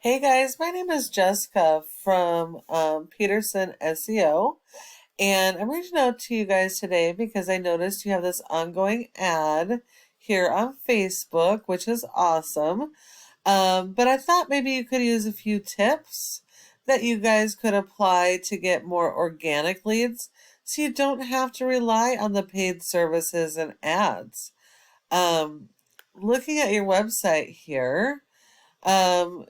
Hey guys, my name is Jessica from Peterson SEO, and I'm reaching out to you guys today because I noticed you have this ongoing ad here on Facebook, which is awesome. But I thought maybe you could use a few tips that you guys could apply to get more organic leads so you don't have to rely on the paid services and ads. Um, Looking at your website here.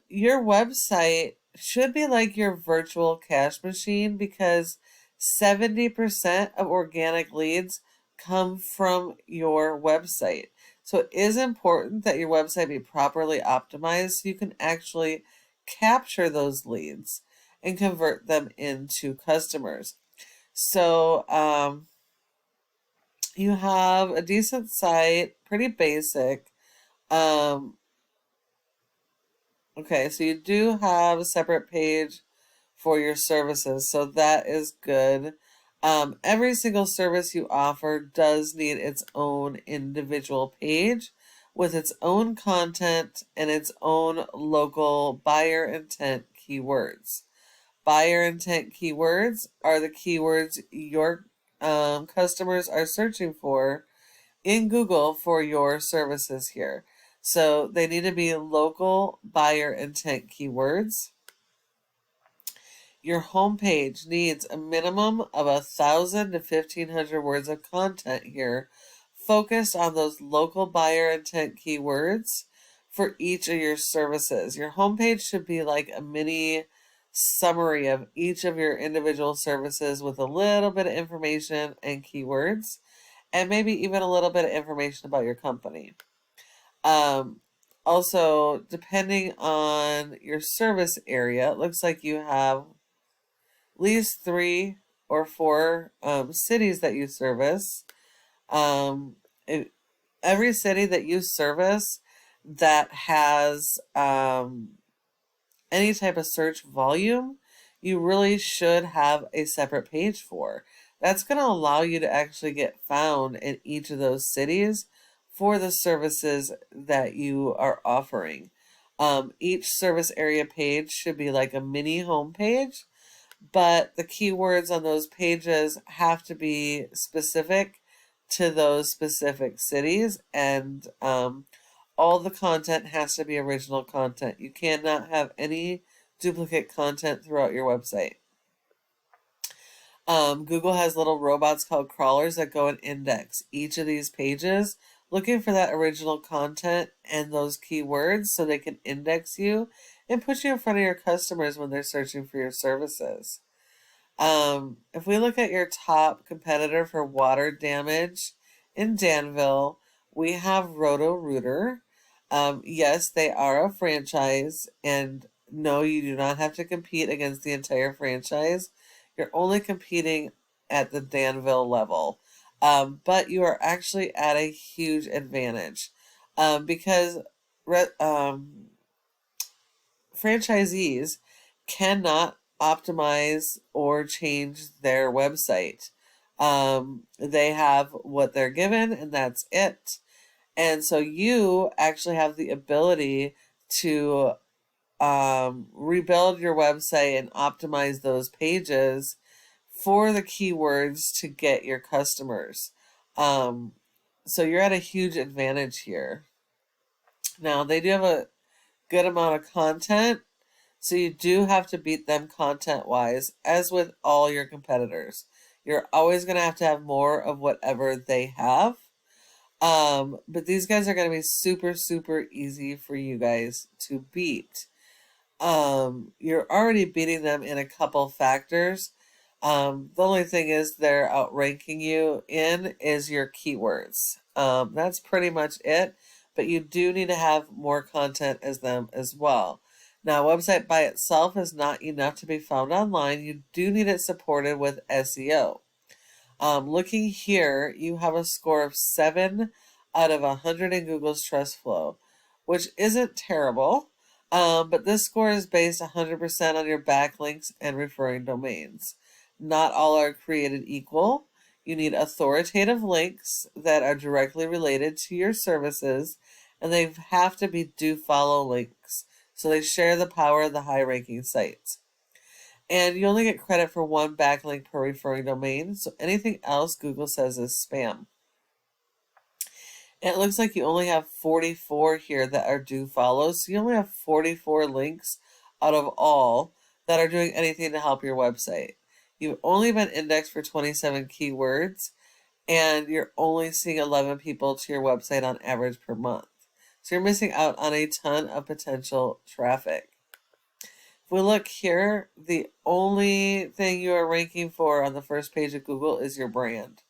Your website should be like your virtual cash machine because 70% of organic leads come from your website. So it is important that your website be properly optimized so you can actually capture those leads and convert them into customers. So, you have a decent site, pretty basic. Um, Okay, so you do have a separate page for your services, so that is good. Every single service you offer does need its own individual page with its own content and its own local buyer intent keywords. Buyer intent keywords are the keywords your customers are searching for in Google for your services here. So they need to be local buyer intent keywords. Your homepage needs a minimum of 1,000 to 1,500 words of content here, focused on those local buyer intent keywords for each of your services. Your homepage should be like a mini summary of each of your individual services with a little bit of information and keywords, and maybe even a little bit of information about your company. Um, Also, depending on your service area, it looks like you have at least three or four cities that you service. Um, it, every city that you service that has any type of search volume, you really should have a separate page for. That's going to allow you to actually get found in each of those cities for the services that you are offering. Each service area page should be like a mini home page, but the keywords on those pages have to be specific to those specific cities, and all the content has to be original content. You cannot have any duplicate content throughout your website. Google has little robots called crawlers that go and index each of these pages, looking for that original content and those keywords so they can index you and put you in front of your customers when they're searching for your services. If we look at your top competitor for water damage in Danville, we have Roto-Rooter. Yes, they are a franchise, and no, you do not have to compete against the entire franchise. You're only competing at the Danville level. But you are actually at a huge advantage because franchisees cannot optimize or change their website. They have what they're given, and that's it. And so you actually have the ability to rebuild your website and optimize those pages for the keywords to get your customers. Um, so you're at a huge advantage here. Now, they do have a good amount of content, so you do have to beat them content wise, as with all your competitors. You're always going to have more of whatever they have. But these guys are going to be super, super easy for you guys to beat. You're already beating them in a couple factors. The only thing is they're outranking you in is your keywords. That's pretty much it, but you do need to have more content as them as well. Now, a website by itself is not enough to be found online. You do need it supported with SEO. Looking here, you have a score of 7 out of 100 in Google's Trust Flow, which isn't terrible. But this score is based 100% on your backlinks and referring domains. Not all are created equal. You need authoritative links that are directly related to your services, and they have to be do follow links. So they share the power of the high-ranking sites. And you only get credit for one backlink per referring domain, so anything else Google says is spam. And it looks like you only have 44 here that are do follows, so you only have 44 links out of all that are doing anything to help your website. You've only been indexed for 27 keywords, and you're only seeing 11 people to your website on average per month. So you're missing out on a ton of potential traffic. If we look here, the only thing you are ranking for on the first page of Google is your brand.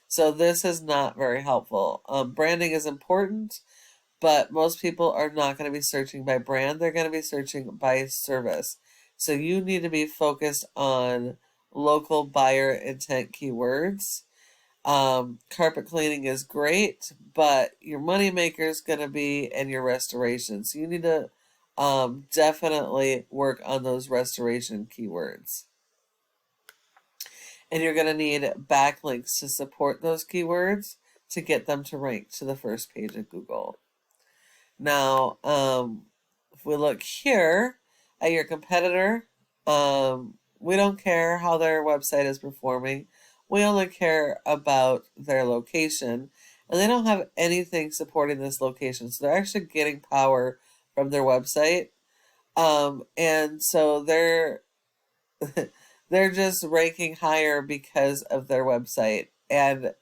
So this is not very helpful. Branding is important, but most people are not going to be searching by brand. They're going to be searching by service. So you need to be focused on local buyer intent keywords. Carpet cleaning is great, but your money maker is going to be in your restoration. So you need to definitely work on those restoration keywords. And you're going to need backlinks to support those keywords to get them to rank to the first page of Google. Now, if we look here at your competitor, we don't care how their website is performing. We only care about their location. And they don't have anything supporting this location. So they're actually getting power from their website. And so they're they're just ranking higher because of their website and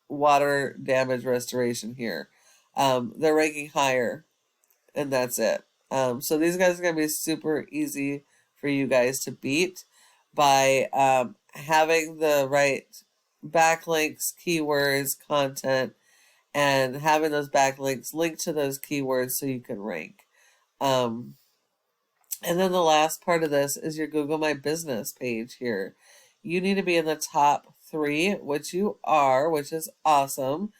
water damage restoration here. They're ranking higher, and that's it. So these guys are going to be super easy for you guys to beat by having the right backlinks, keywords, content, and having those backlinks linked to those keywords so you can rank. And then the last part of this is your Google My Business page here. You need to be in the top 3, which you are, which is awesome.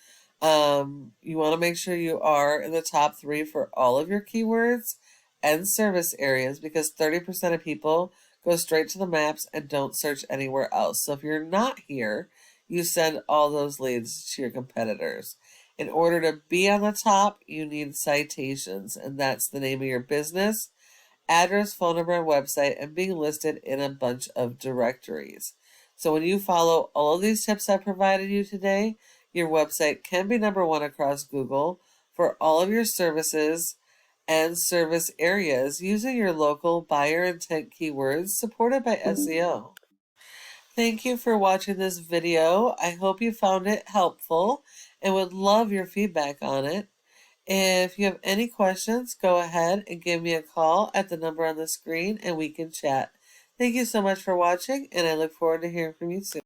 You want to make sure you are in the top 3 for all of your keywords and service areas, because 30% of people go straight to the maps and don't search anywhere else. So if you're not here, you send all those leads to your competitors. In order to be on the top, you need citations, and that's the name of your business, address, phone number, and website, and being listed in a bunch of directories. So when you follow all of these tips I provided you today, your website can be number 1 across Google for all of your services and service areas using your local buyer intent keywords supported by SEO. Thank you for watching this video. I hope you found it helpful and would love your feedback on it. If you have any questions, go ahead and give me a call at the number on the screen and we can chat. Thank you so much for watching, and I look forward to hearing from you soon.